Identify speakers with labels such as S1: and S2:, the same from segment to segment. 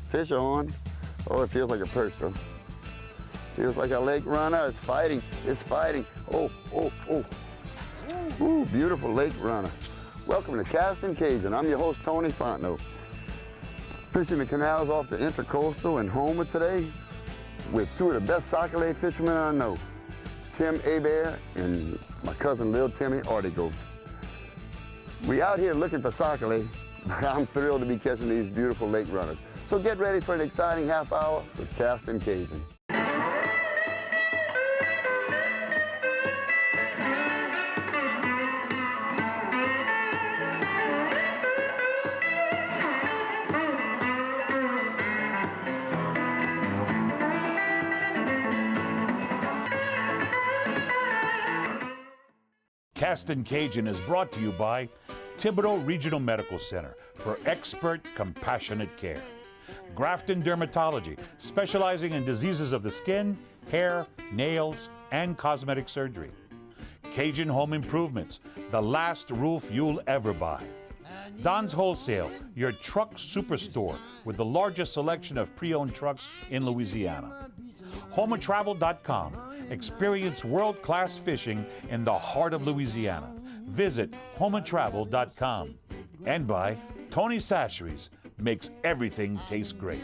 S1: Fish on. Oh, it feels like a perch, though. Feels like a lake runner. It's fighting. It's fighting. Oh, oh, oh. Ooh, beautiful lake runner. Welcome to Castin Cajun. I'm your host, Tony Fontenot. Fishing the canals off the Intracoastal in Houma today with two of the best Sac-Au-Lait fishermen I know, Tim Hebert and my cousin, Lil Timmy Ortego. We out here looking for Sac-Au-Lait, but I'm thrilled to be catching these beautiful lake runners. So get ready for an exciting half hour with Castin Cajun.
S2: Castin Cajun is brought to you by Thibodaux Regional Medical Center for expert, compassionate care. Grafton Dermatology, specializing in diseases of the skin, hair, nails, and cosmetic surgery. Cajun Home Improvements, the last roof you'll ever buy. Don's Wholesale, your truck superstore with the largest selection of pre-owned trucks in Louisiana. HoumaTravel.com, experience world-class fishing in the heart of Louisiana. Visit HoumaTravel.com. And by Tony Sacheries, makes everything taste great.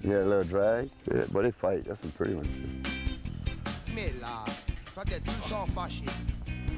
S1: Yeah, a little drag. Yeah, but they fight. That's some pretty ones.
S3: Mais là, toi t'es tout le temps fâché.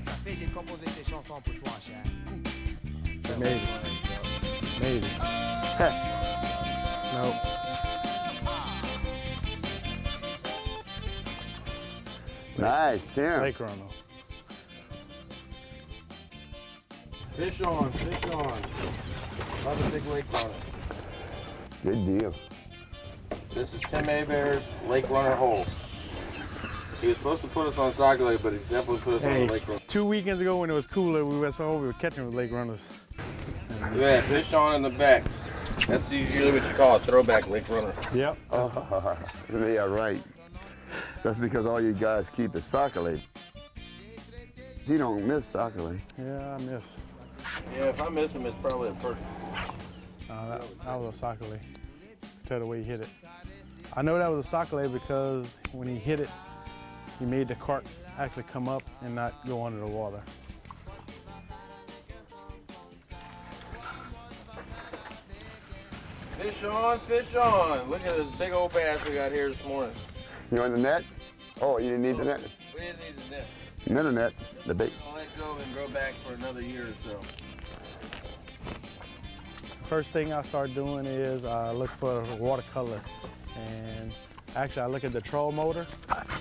S3: Ça fait que j'ai composé ces chansons pour toi, cher.
S4: Maybe. Maybe. No.
S1: Nice, Tim.
S4: Lake runner.
S5: Fish on, fish on. Another big lake runner.
S1: Good deal.
S5: This is Tim Hebert's lake runner hole. He was supposed to put us on Sac-Au-Lait, but he definitely put us on the lake runner.
S4: 2 weekends ago when it was cooler, we were catching with lake runners.
S5: Yeah, fish on in the back. That's usually what you call a throwback lake runner.
S4: Yep.
S1: Yeah, right. That's because all you guys keep is Sac-Au-Lait. You don't miss Sac-Au-Lait.
S4: Yeah, I miss.
S5: Yeah, if I miss him, it's probably a perch.
S4: That was a Sac-Au-Lait. Tell the way he hit it. I know that was a Sac-Au-Lait because when he hit it, he made the cart actually come up and not go under the water.
S5: Fish on, fish on. Look at this big old bass we got here this morning.
S1: You on the net? Oh, you didn't need the net?
S5: We didn't need the net.
S1: Middle net, the bait.
S5: I'll let go and grow back for another year or so.
S4: First thing I start doing is I look for watercolor, and actually I look at the troll motor,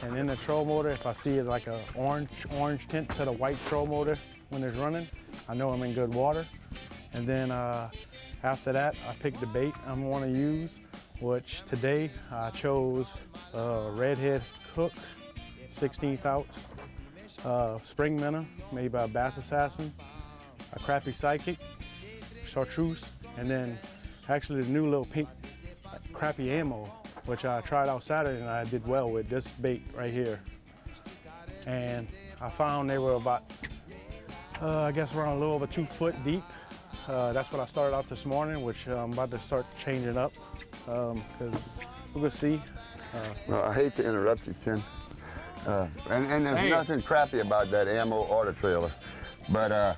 S4: and in the troll motor, if I see it like a orange tint to the white troll motor when it's running, I know I'm in good water. And then after that, I pick the bait I'm want to use, which today I chose redhead hook, 16th ounce, spring minnow made by Bass Assassin, a crappie psychic, chartreuse, and then actually the new little pink crappie ammo, which I tried out Saturday and I did well with this bait right here. And I found they were about, I guess around a little over 2 foot deep. That's what I started out this morning, which I'm about to start changing up, because we're gonna see.
S1: Well, I hate to interrupt you, Tim. And there's nothing crappy about that ammo or the trailer, but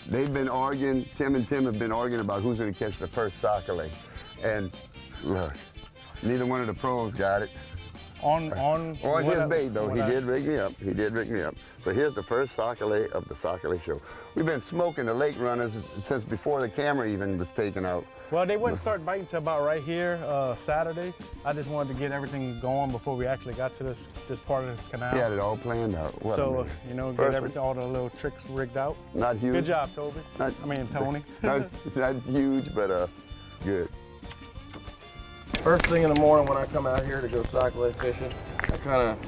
S1: they've been arguing, Tim and Tim have been arguing about who's going to catch the first Sac-Au-Lait. And look, neither one of the pros got it.
S4: On
S1: his bait, though. He did rig me up. He did rig me up. So here's the first Sac-Au-Lait of the Sac-Au-Lait show. We've been smoking the lake runners since before the camera even was taken out.
S4: Well, they wouldn't start biting till about right here, Saturday. I just wanted to get everything going before we actually got to this part of this canal.
S1: He had it all planned out. What
S4: so, you know, get all the little tricks rigged out.
S1: Not huge.
S4: Good job, Toby.
S1: Tony.
S4: not
S1: not huge, but good.
S5: First thing in the morning when I come out here to go Sac-A-Lait fishing, I kind of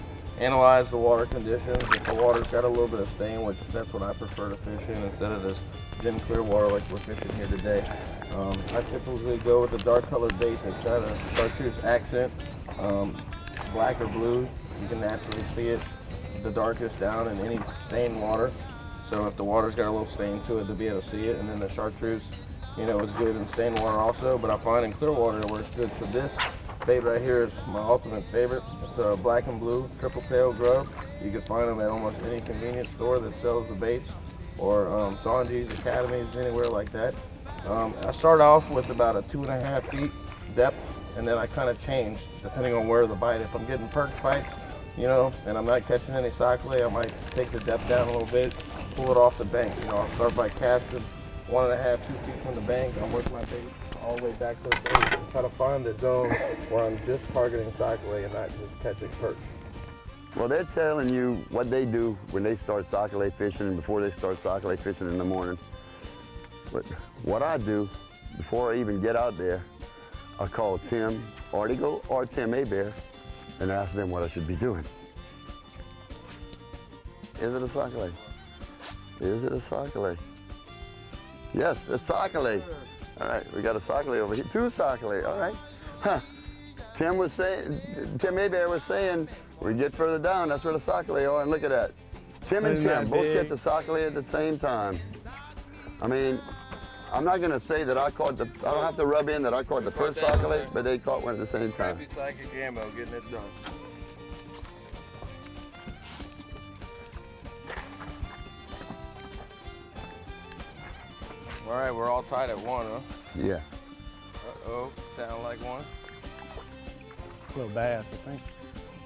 S5: analyze the water conditions. If the water's got a little bit of stain, which that's what I prefer to fish in instead of this thin clear water like we're fishing here today. I typically go with the dark colored bait that's got a chartreuse accent, black or blue. You can naturally see it the darkest down in any stained water. So if the water's got a little stain to it, to be able to see it. And then the chartreuse, you know, is good in stained water also, but I find in clear water it works good. So this bait right here is my ultimate favorite. It's a black and blue triple tail grub. You can find them at almost any convenience store that sells the baits, or Sanji's, Academies, anywhere like that. I start off with about a 2.5 feet depth, and then I kind of change depending on where the bite. If I'm getting perch bites, you know, and I'm not catching any Sac-A-Lait, I might take the depth down a little bit, pull it off the bank. You know, I'll start by casting 1.5, 2 feet from the bank. I'll work my bait all the way back to the bait and try to find the zone where I'm just targeting Sac-A-Lait and not just catching perch.
S1: Well, they're telling you what they do when they start Sac-A-Lait fishing and before they start Sac-A-Lait fishing in the morning. But what I do before I even get out there, I call Tim Ortego or Tim Hebert and ask them what I should be doing. Is it a Sac-A-Lait? Is it a Sac-A-Lait? Yes, it's Sac-A-Lait. All right, we got a Sac-A-Lait over here. 2 Sac-A-Lait, all right. Huh. Tim Hebert was saying, we get further down, that's where the Sac-A-Lait are, and look at that. Tim and Tim both get the Sac-A-Lait at the same time. I mean, I'm not gonna say that I don't have to rub in that I caught the first Sac-A-Lait, but they caught one at the same time.
S5: Happy Psychic Ammo getting it done. All right, we're all tied at 1, huh?
S1: Yeah.
S5: Uh-oh, sound like one.
S4: Little bass, I think.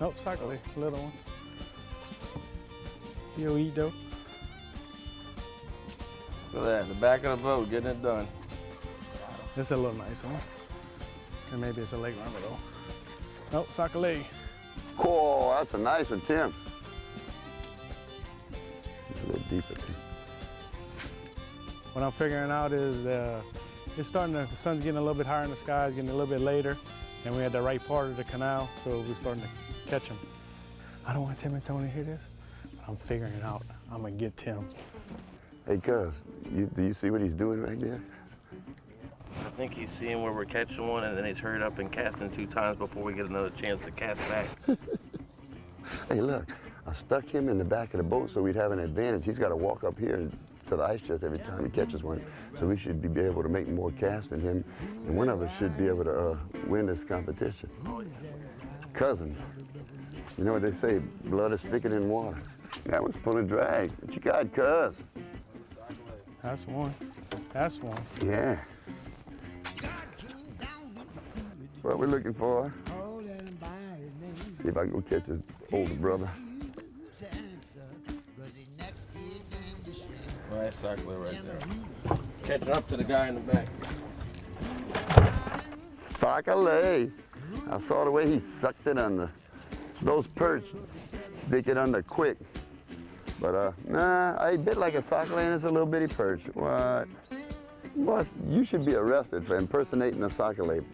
S4: Nope, Sac-A-Lait, little one. You'll eat though.
S5: Look at that, in the back of the boat, getting it done.
S4: This is a little nice one. And maybe it's a lake runner though. Nope, Sac-A-Lait.
S1: Cool, that's a nice one, Tim. It's a little deeper, Tim.
S4: What I'm figuring out is it's starting to, the sun's getting a little bit higher in the sky, it's getting a little bit later, and we had the right part of the canal, so we're starting to catch them. I don't want Tim and Tony to hear this, but I'm figuring out I'm gonna get Tim.
S1: Hey, cuz, do you see what he's doing right there?
S5: I think he's seeing where we're catching one, and then he's hurried up and casting 2 times before we get another chance to cast back.
S1: Hey, look, I stuck him in the back of the boat so we'd have an advantage. He's got to walk up here to the ice chest every time he catches one. So we should be able to make more casts than him, and one of us should be able to win this competition. Cousins. You know what they say, blood is thicker than water. That one's pulling drag. What you got, cuz?
S4: That's one. That's one.
S1: Yeah. What we're looking for. See if I can go catch his older brother.
S5: Nice Sac-A-Lait right there. Catching up to the guy in the back.
S1: Sac-A-Lait. I saw the way he sucked it under. Those perch stick it under quick. But nah, I bit like a Sac-A-Lait and it's a little bitty perch. What? Boss, you should be arrested for impersonating a Sac-A-Lait.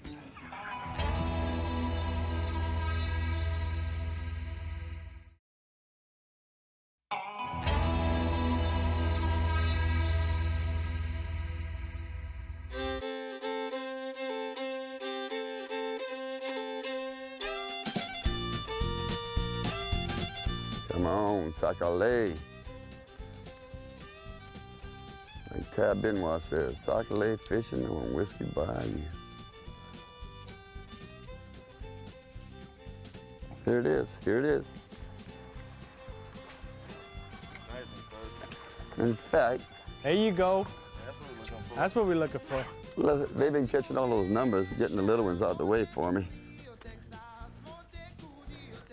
S1: Come on, Sac-A-Lait. Like Tab Benoit says, Sac-A-Lait fishing on Whiskey Bayou. Here it is, here it is. In fact,
S4: There you go. That's what we're looking for.
S1: look, they've been catching all those numbers, getting the little ones out the way for me.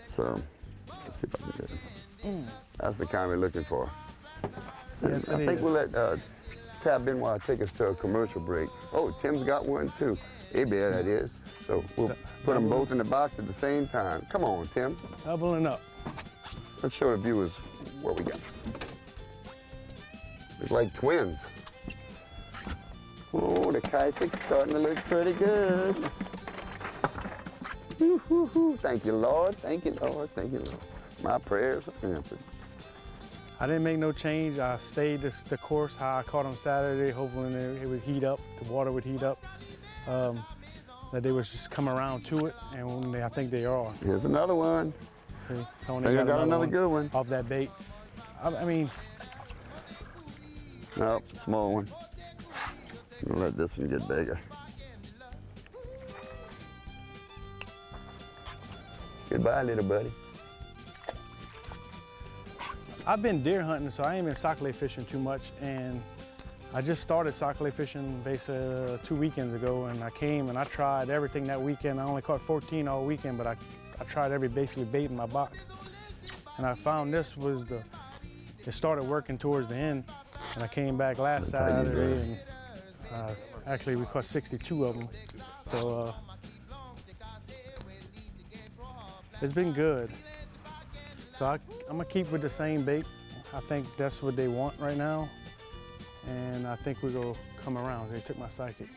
S1: So, let's see if I can get it. That's the kind we're looking for.
S4: Yes,
S1: I
S4: it
S1: think
S4: is.
S1: we'll let Tab Benoit take us to a commercial break. Oh, Tim's got one too. Hebert, that is. So we'll put them both in the box at the same time. Come on, Tim.
S4: Doubling up.
S1: Let's show the viewers what we got. It's like twins. Oh, the Kaisik's starting to look pretty good. Thank you, Lord. Thank you, Lord. Thank you, Lord. My prayers are answered.
S4: I didn't make no change. I stayed the course how I caught them Saturday, hoping it would heat up, the water would heat up, that they would just come around to it, and I think they are.
S1: Here's another one.
S4: See, Tony
S1: Think I got another good one.
S4: off that bait. I mean,
S1: Nope, small one. We'll let this one get bigger. Goodbye, little buddy.
S4: I've been deer hunting, so I ain't been Sac-A-Lait fishing too much, and I just started Sac-A-Lait fishing basically 2 weekends ago, and I came and I tried everything that weekend. I only caught 14 all weekend, but I tried every basically bait in my box. And I found this was it started working towards the end, and I came back last Saturday, and actually we caught 62 of them. So it's been good. So I'm gonna keep with the same bait. I think that's what they want right now. And I think we're gonna come around. They took my psychic.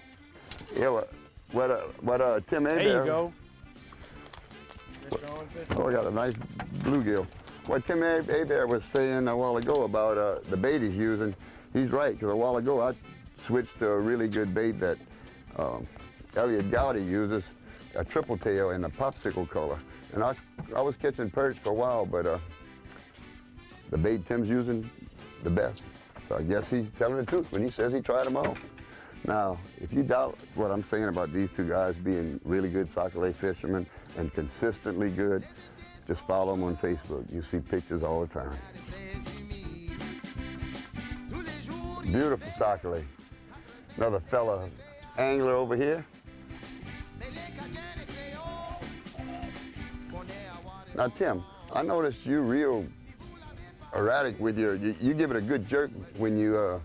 S1: Yeah, what Tim Hebert.
S4: There you go.
S1: Oh, I got a nice bluegill. What Tim Hebert was saying a while ago about the bait he's using, he's right, because a while ago I switched to a really good bait that Elliot Gowdy uses, a triple tail in a popsicle color. And I was catching perch for a while, but the bait Tim's using, the best. So I guess he's telling the truth when he says he tried them all. Now, if you doubt what I'm saying about these two guys being really good Sac-A-Lait fishermen and consistently good, just follow them on Facebook. You see pictures all the time. Beautiful Sac-A-Lait. Another fella angler over here. Now, Tim, I noticed you real erratic with you give it a good jerk when you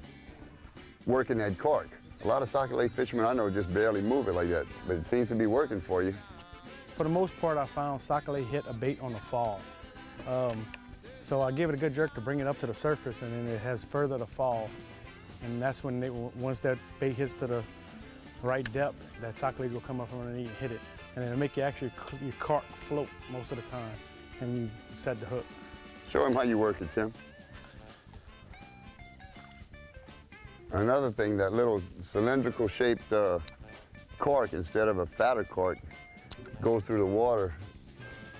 S1: working that cork. A lot of Sac-A-Lait fishermen I know just barely move it like that, but it seems to be working for you.
S4: For the most part, I found Sac-A-Lait hit a bait on the fall. So I give it a good jerk to bring it up to the surface, and then it has further to fall. And that's when once that bait hits to the right depth, that Sac-A-Laits will come up from underneath and hit it. And it'll make you actually, your cork float most of the time, and you set the hook.
S1: Show him how you work it, Tim. Another thing, that little cylindrical shaped cork, instead of a fatter cork, goes through the water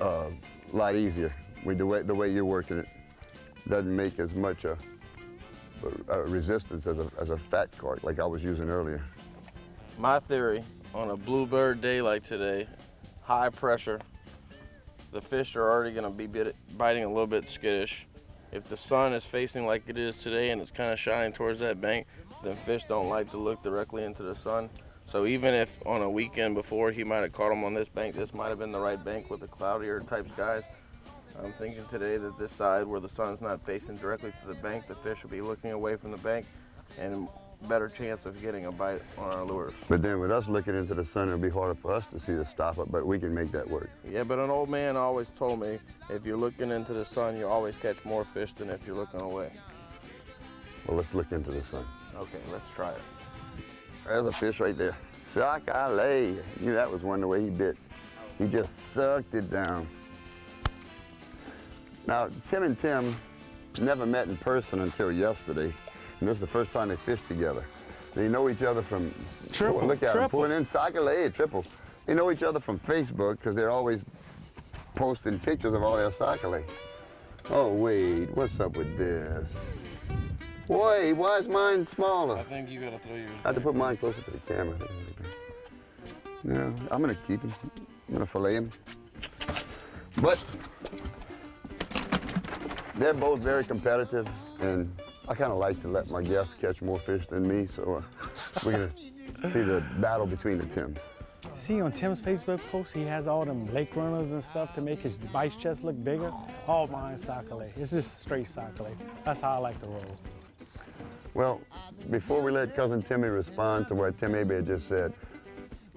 S1: a lot easier with the way you're working it. Doesn't make as much a resistance as a fat cork like I was using earlier.
S5: My theory, on a bluebird day like today, high pressure, the fish are already going to be biting a little bit skittish. If the sun is facing like it is today and it's kind of shining towards that bank, then fish don't like to look directly into the sun. So even if on a weekend before he might have caught them on this bank, this might have been the right bank with the cloudier type skies. I'm thinking today that this side where the sun's not facing directly to the bank, the fish will be looking away from the bank and better chance of getting a bite on our lures.
S1: But then with us looking into the sun, it'll be harder for us to see the stopper, but we can make that work.
S5: Yeah, but an old man always told me, if you're looking into the sun, you always catch more fish than if you're looking away.
S1: Well, let's look into the sun.
S5: Okay, let's try it.
S1: There's a fish right there. Sac-A-Lait. I knew that was one the way he bit. He just sucked it down. Now, Tim and Tim never met in person until yesterday. And this is the first time they fished together. They know each other from,
S4: Triple,
S1: look at them,
S4: triple.
S1: pulling in Sac-A-Lait, triple. They know each other from Facebook because they're always posting pictures of all their Sac-A-Lait. Oh, wait, what's up with this? Wait, why is mine smaller?
S5: I think you gotta throw yours.
S1: I have to put mine closer to the camera. No, I'm gonna keep him. I'm gonna fillet him. But they're both very competitive, and I kind of like to let my guests catch more fish than me, so we're gonna see the battle between the Tims.
S4: See on Tim's Facebook post, he has all them lake runners and stuff to make his bites chest look bigger. All mine Sac-A-Lait. It's just straight Sac-A-Lait. That's how I like to roll.
S1: Well, before we let Cousin Timmy respond to what Tim Hebert just said,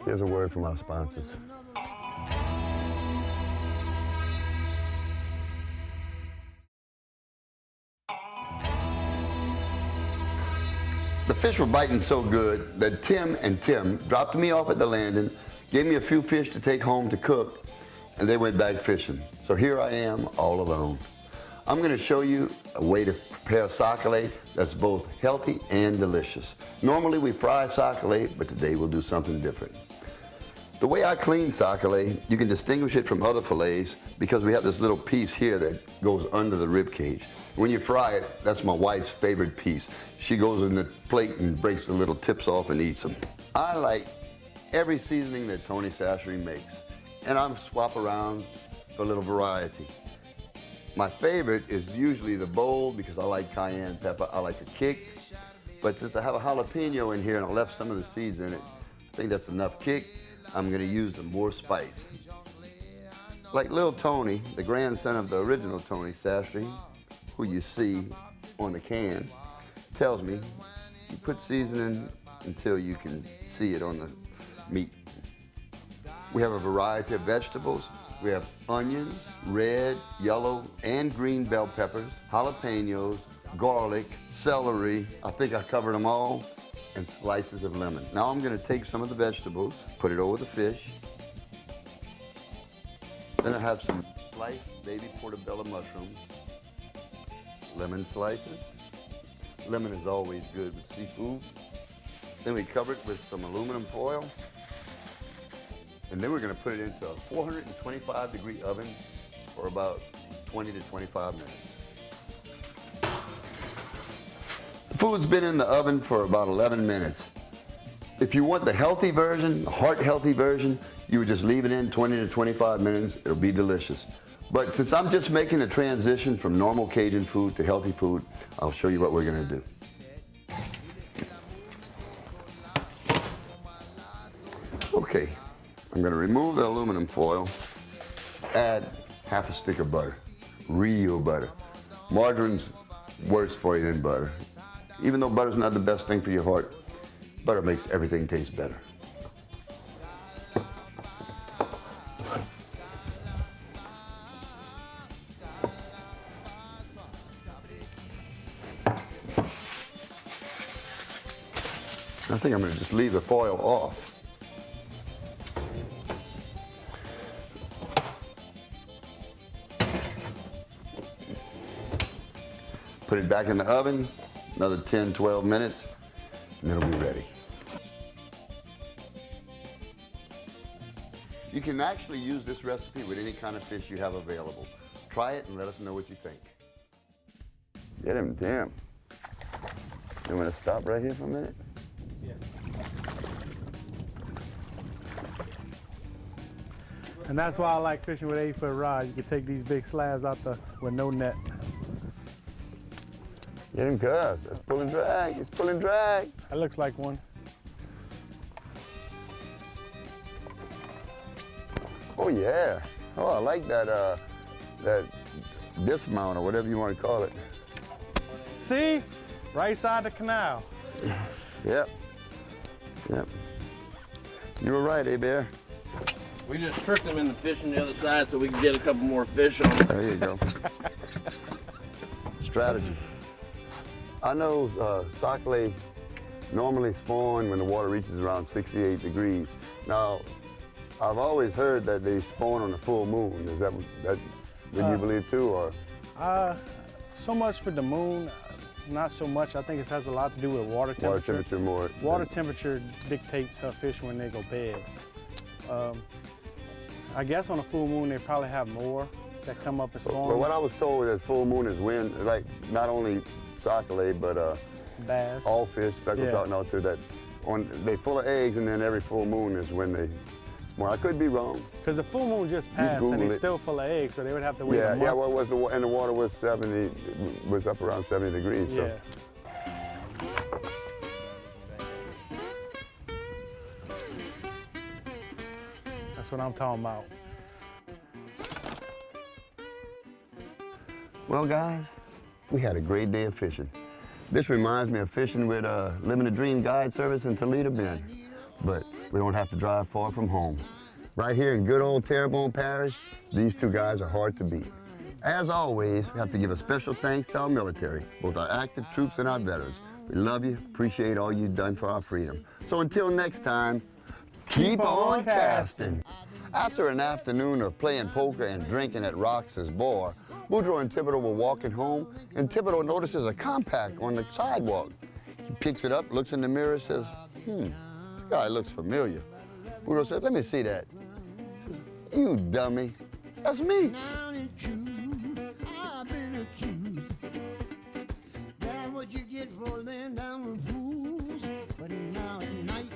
S1: here's a word from our sponsors. The fish were biting so good that Tim and Tim dropped me off at the landing, gave me a few fish to take home to cook, and they went back fishing. So here I am all alone. I'm going to show you a way to prepare Sac-A-Lait that's both healthy and delicious. Normally we fry Sac-A-Lait, but today we'll do something different. The way I clean Sac-A-Lait, you can distinguish it from other fillets because we have this little piece here that goes under the rib cage. When you fry it, that's my wife's favorite piece. She goes in the plate and breaks the little tips off and eats them. I like every seasoning that Tony Sassery makes, and I'm swap around for a little variety. My favorite is usually the bold because I like cayenne pepper. I like a kick, but since I have a jalapeno in here and I left some of the seeds in it, I think that's enough kick. I'm going to use the more spice. Like little Tony, the grandson of the original Tony Sassery, who you see on the can, tells me you put seasoning until you can see it on the meat. We have a variety of vegetables. We have onions, red, yellow, and green bell peppers, jalapenos, garlic, celery. I think I covered them all, and slices of lemon. Now I'm going to take some of the vegetables, put it over the fish. Then I have some sliced baby portobello mushrooms, lemon slices. Lemon is always good with seafood. Then we cover it with some aluminum foil. And then we're going to put it into a 425-degree oven for about 20 to 25 minutes. The food's been in the oven for about 11 minutes. If you want the healthy version, the heart-healthy version, you would just leave it in 20 to 25 minutes. It'll be delicious. But since I'm just making a transition from normal Cajun food to healthy food, I'll show you what we're going to do. Okay. I'm going to remove the aluminum foil, add half a stick of butter, real butter. Margarine's worse for you than butter. Even though butter's not the best thing for your heart, butter makes everything taste better. I think I'm going to just leave the foil off. Put it back in the oven, another 10, 12 minutes, and it'll be ready. You can actually use this recipe with any kind of fish you have available. Try it and let us know what you think. Get him, Tim. You want to stop right here for a minute?
S4: Yeah. And that's why I like fishing with 8-foot rod. You can take these big slabs out with no net.
S1: Get him, cuz. That's pull and drag. It's pull and drag.
S4: That looks like one.
S1: Oh yeah. Oh, I like that that dismount or whatever you want to call it.
S4: See? Right side of the canal.
S1: Yep. Yep. You were right, Hebert.
S5: We just tricked them into fishing the other side so we can get a couple more fish on them.
S1: There you go. Strategy. I know Sac-A-Lait normally spawn when the water reaches around 68 degrees. Now, I've always heard that they spawn on the full moon. Is that what you believe too, or?
S4: So much for the moon, not so much. I think it has a lot to do with water temperature.
S1: Water temperature more.
S4: Water temperature dictates fish when they go bed. I guess on a full moon they probably have more that come up and spawn.
S1: Well, what I was told is full moon is when, like, not only Sac-A-Lait, but
S4: bass,
S1: all fish, speckled trout and all too, that they full of eggs, and then every full moon is when they spawn. I could be wrong.
S4: Because the full moon just passed and it's still full of eggs, so they would have to wait a month.
S1: Yeah, well, and the water was 70, was up around 70 degrees. So. That's what I'm talking about. Well, guys, we had a great day of fishing. This reminds me of fishing with Limited Dream Guide Service in Toledo Bend, but we don't have to drive far from home. Right here in good old Terrebonne Parish, these two guys are hard to beat. As always, we have to give a special thanks to our military, both our active troops and our veterans. We love you, appreciate all you've done for our freedom. So until next time, keep on casting. After an afternoon of playing poker and drinking at Rox's bar, Boudreaux and Thibodeau were walking home, and Thibodeau notices a compact on the sidewalk. He picks it up, looks in the mirror, says, this guy looks familiar. Boudreaux said, let me see that. He says, you dummy, that's me.
S6: Now it's true, I've been accused. That's what you get for laying down with fools. But now at night,